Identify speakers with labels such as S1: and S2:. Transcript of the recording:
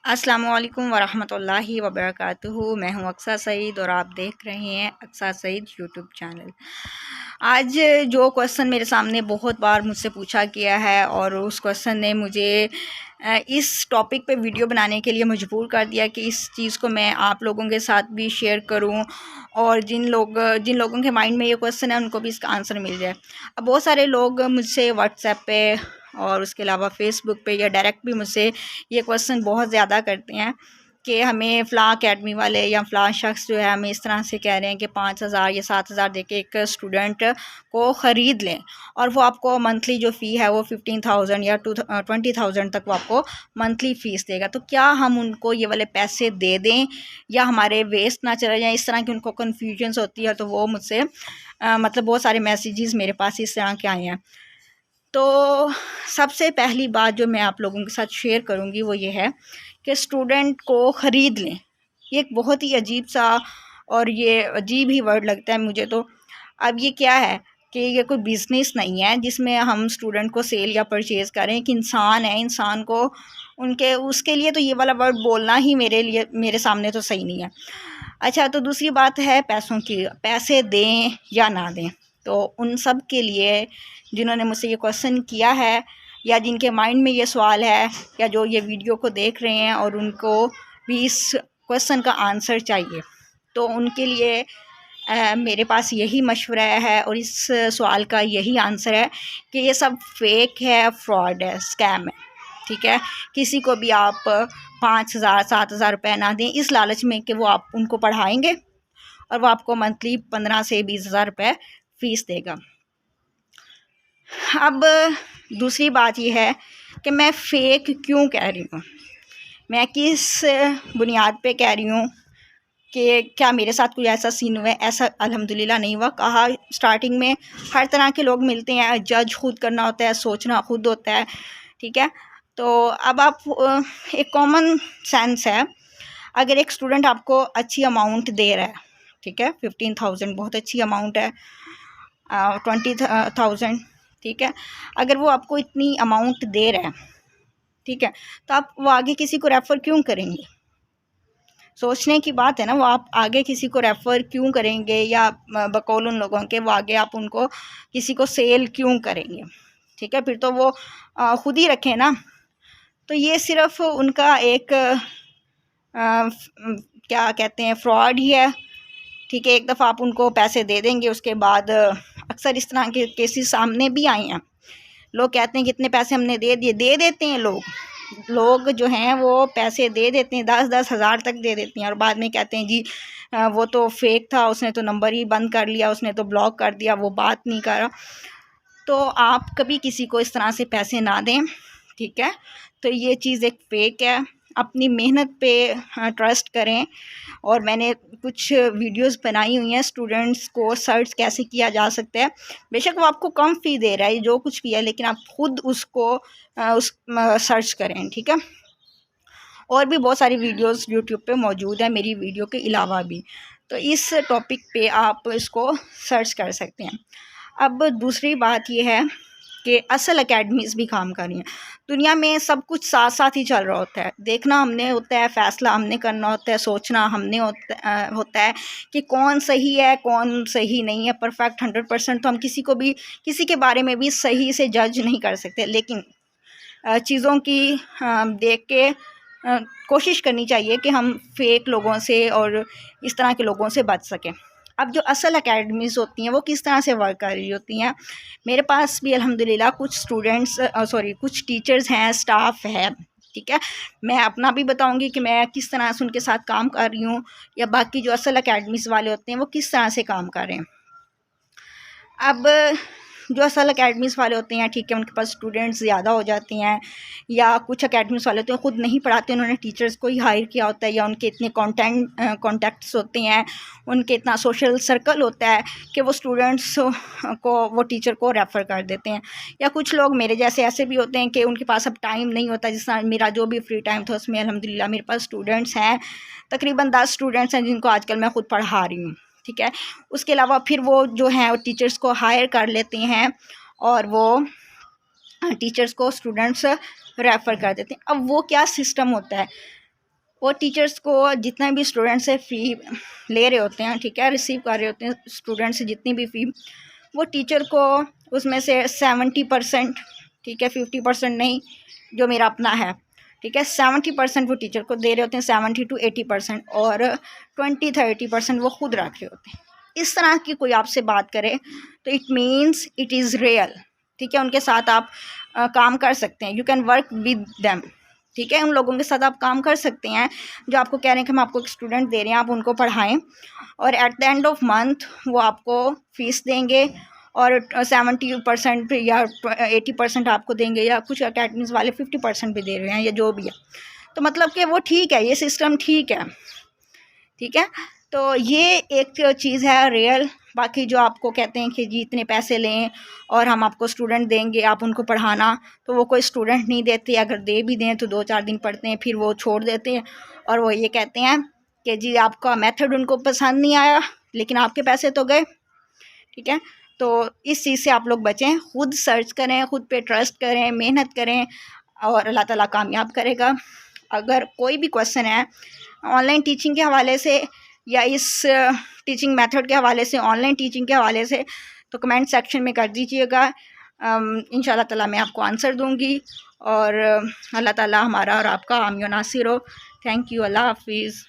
S1: अस्सलामु अलैकुम वरहमतुल्लाहि वबरकातुहू। मैं हूँ अक्सा सईद और आप देख रहे हैं अक्सा सईद यूट्यूब चैनल। आज जो क्वेश्चन मेरे सामने बहुत बार मुझसे पूछा गया है और उस क्वेश्चन ने मुझे इस टॉपिक पे वीडियो बनाने के लिए मजबूर कर दिया कि इस चीज़ को मैं आप लोगों के साथ भी शेयर करूं और जिन लोगों के माइंड में ये क्वेश्चन है उनको भी इसका आंसर मिल जाए। अब बहुत सारे लोग मुझसे व्हाट्सएप पे और उसके अलावा फ़ेसबुक पे या डायरेक्ट भी मुझसे ये क्वेश्चन बहुत ज़्यादा करते हैं कि हमें फ़लाँ अकेडमी वाले या फ़लाँ शख्स जो है हमें इस तरह से कह रहे हैं कि 5,000 या 7,000 दे के एक स्टूडेंट को ख़रीद लें और वो आपको मंथली जो फ़ी है वो 15,000 या 20,000 तक वो आपको मंथली फ़ीस देगा। तो क्या हम उनको ये वाले पैसे दे दें या हमारे वेस्ट ना चले जाएँ? इस तरह की उनको कन्फ्यूजन्स होती है। तो वो मुझसे मतलब बहुत सारे मैसेजेस मेरे पास इस तरह के आए हैं। तो सबसे पहली बात जो मैं आप लोगों के साथ शेयर करूंगी वो ये है कि स्टूडेंट को ख़रीद लें। ये एक बहुत ही अजीब सा और ये अजीब ही वर्ड लगता है मुझे। तो अब ये क्या है कि ये कोई बिज़नेस नहीं है जिसमें हम स्टूडेंट को सेल या परचेज़ करें। एक इंसान है, इंसान को उनके उसके लिए तो ये वाला वर्ड बोलना ही मेरे सामने तो सही नहीं है। अच्छा, तो दूसरी बात है पैसों की। पैसे दें या ना दें, तो उन सब के लिए जिन्होंने मुझसे ये क्वेश्चन किया है या जिनके माइंड में ये सवाल है या जो ये वीडियो को देख रहे हैं और उनको भी इस क्वेश्चन का आंसर चाहिए, तो उनके लिए मेरे पास यही मशवरा है और इस सवाल का यही आंसर है कि ये सब फेक है, फ्रॉड है, स्कैम है। ठीक है, किसी को भी आप 5,000 7,000 रुपये ना दें इस लालच में कि वो आप उनको पढ़ाएंगे और वो आपको मंथली 15 से 20,000 रुपये फ़ीस देगा। अब दूसरी बात ये है कि मैं फ़ेक क्यों कह रही हूँ, मैं किस बुनियाद पे कह रही हूँ कि क्या मेरे साथ कोई ऐसा सीन हुआ है? ऐसा अल्हम्दुलिल्लाह नहीं हुआ। कहा स्टार्टिंग में हर तरह के लोग मिलते हैं, जज खुद करना होता है, सोचना खुद होता है। ठीक है, तो अब आप एक कॉमन सेंस है, अगर एक स्टूडेंट आपको अच्छी अमाउंट दे रहा है, ठीक है, 15,000 बहुत अच्छी अमाउंट है, 20,000, ठीक है, अगर वो आपको इतनी अमाउंट दे रहा है, ठीक है, तो आप वो आगे किसी को रेफ़र क्यों करेंगे? सोचने की बात है ना। वो आप आगे किसी को रेफ़र क्यों करेंगे या बकौल उन लोगों के वो आगे आप उनको किसी को सेल क्यों करेंगे? ठीक है, फिर तो वो खुद ही रखें ना। तो ये सिर्फ़ उनका एक क्या कहते हैं, फ्रॉड ही है। ठीक है, एक दफ़ा आप उनको पैसे दे देंगे, उसके बाद अक्सर इस तरह के केसेस सामने भी आए हैं। लोग कहते हैं कि इतने पैसे हमने दे दिए, दे देते हैं लोग जो हैं वो पैसे दे देते हैं, 10-10 हज़ार तक दे देते हैं और बाद में कहते हैं जी वो तो फेक था, उसने तो नंबर ही बंद कर लिया, उसने तो ब्लॉक कर दिया, वो बात नहीं करा। तो आप कभी किसी को इस तरह से पैसे ना दें। ठीक है, तो ये चीज़ एक फ़ेक है। अपनी मेहनत पे ट्रस्ट करें। और मैंने कुछ वीडियोस बनाई हुई हैं स्टूडेंट्स को सर्च कैसे किया जा सकता है। बेशक वो आपको कम फ़ी दे रहा है, जो कुछ भी है, लेकिन आप खुद उसको सर्च करें। ठीक है, और भी बहुत सारी वीडियोस यूट्यूब पे मौजूद है मेरी वीडियो के अलावा भी, तो इस टॉपिक पे आप इसको सर्च कर सकते हैं। अब दूसरी बात ये है कि असल अकेडमीज़ भी काम कर रही हैं। दुनिया में सब कुछ साथ साथ ही चल रहा होता है। देखना हमने होता है, फ़ैसला हमने करना होता है, सोचना हमने होता है कि कौन सही है कौन सही नहीं है। परफेक्ट 100% तो हम किसी के बारे में भी सही से जज नहीं कर सकते, लेकिन चीज़ों की देख के कोशिश करनी चाहिए कि हम फेक लोगों से और इस तरह के लोगों से बच सकें। अब जो असल अकेडमीज़ होती हैं वो किस तरह से वर्क कर रही होती हैं, मेरे पास भी अल्हम्दुलिल्लाह कुछ टीचर्स हैं, स्टाफ है। ठीक है, मैं अपना भी बताऊंगी कि मैं किस तरह से उनके साथ काम कर रही हूँ या बाकी जो असल अकेडमीज़ वाले होते हैं वो किस तरह से काम कर रहे हैं। अब जो असल अकेडमीज़ वाले होते हैं, ठीक है, उनके पास स्टूडेंट्स ज़्यादा हो जाते हैं या कुछ अकेडमीज़ वाले होते हैं ख़ुद नहीं पढ़ाते, उन्होंने टीचर्स को ही हायर किया होता है या उनके इतने कॉन्टैक्ट्स होते हैं, उनके इतना सोशल सर्कल होता है कि वो स्टूडेंट्स को वो टीचर को रेफ़र कर देते हैं। या कुछ लोग मेरे जैसे ऐसे भी होते हैं कि उनके पास अब टाइम नहीं होता। जिस तरह मेरा जो भी फ्री टाइम था उसमें अल्हम्दुलिल्लाह मेरे पास स्टूडेंट्स हैं, तकरीबन 10 स्टूडेंट्स हैं जिनको आजकल मैं ख़ुद पढ़ा रही हूँ। ठीक है, उसके अलावा फिर वो जो हैं वो टीचर्स को हायर कर लेते हैं और वो टीचर्स को स्टूडेंट्स रेफ़र कर देते हैं। अब वो क्या सिस्टम होता है, वो टीचर्स को जितना भी स्टूडेंट से फ़ी ले रहे होते हैं, ठीक है, रिसीव कर रहे होते हैं स्टूडेंट से जितनी भी फ़ी, वो टीचर को उसमें से 70%, ठीक है, 50% नहीं, जो मेरा अपना है, ठीक है, 70% वो टीचर को दे रहे होते हैं, 70 to 80%, और 20-30% वो खुद रख रहे होते हैं। इस तरह की कोई आपसे बात करे तो it means it is real, ठीक है। उनके साथ आप काम कर सकते हैं, you can work with them, ठीक है। उन लोगों के साथ आप काम कर सकते हैं जो आपको कह रहे हैं कि हम आपको एक स्टूडेंट दे रहे हैं, आप उनको पढ़ाएं, और at the end of month वो आपको फ़ीस देंगे, और 70% या 80% आपको देंगे, या कुछ अकेडमीज़ वाले 50% भी दे रहे हैं, या जो भी है। तो मतलब कि वो ठीक है, ये सिस्टम ठीक है, ठीक है। तो ये एक चीज़ है रियल। बाकी जो आपको कहते हैं कि जी इतने पैसे लें और हम आपको स्टूडेंट देंगे, आप उनको पढ़ाना, तो वो कोई स्टूडेंट नहीं देते। अगर दे भी दें तो 2-4 दिन पढ़ते हैं, फिर वो छोड़ देते हैं, और वो ये कहते हैं कि जी आपका मेथड उनको पसंद नहीं आया, लेकिन आपके पैसे तो गए, ठीक है। तो इस चीज़ से आप लोग बचें, खुद सर्च करें, खुद पे ट्रस्ट करें, मेहनत करें, और अल्लाह ताला कामयाब करेगा। अगर कोई भी क्वेश्चन है ऑनलाइन टीचिंग के हवाले से, या इस टीचिंग मेथड के हवाले से, ऑनलाइन टीचिंग के हवाले से, तो कमेंट सेक्शन में कर दीजिएगा। इंशाल्लाह ताला मैं आपको आंसर दूंगी, और अल्लाह ताला हमारा और आपका हामी और नासिर हो। Thank you. अल्लाह हाफिज़।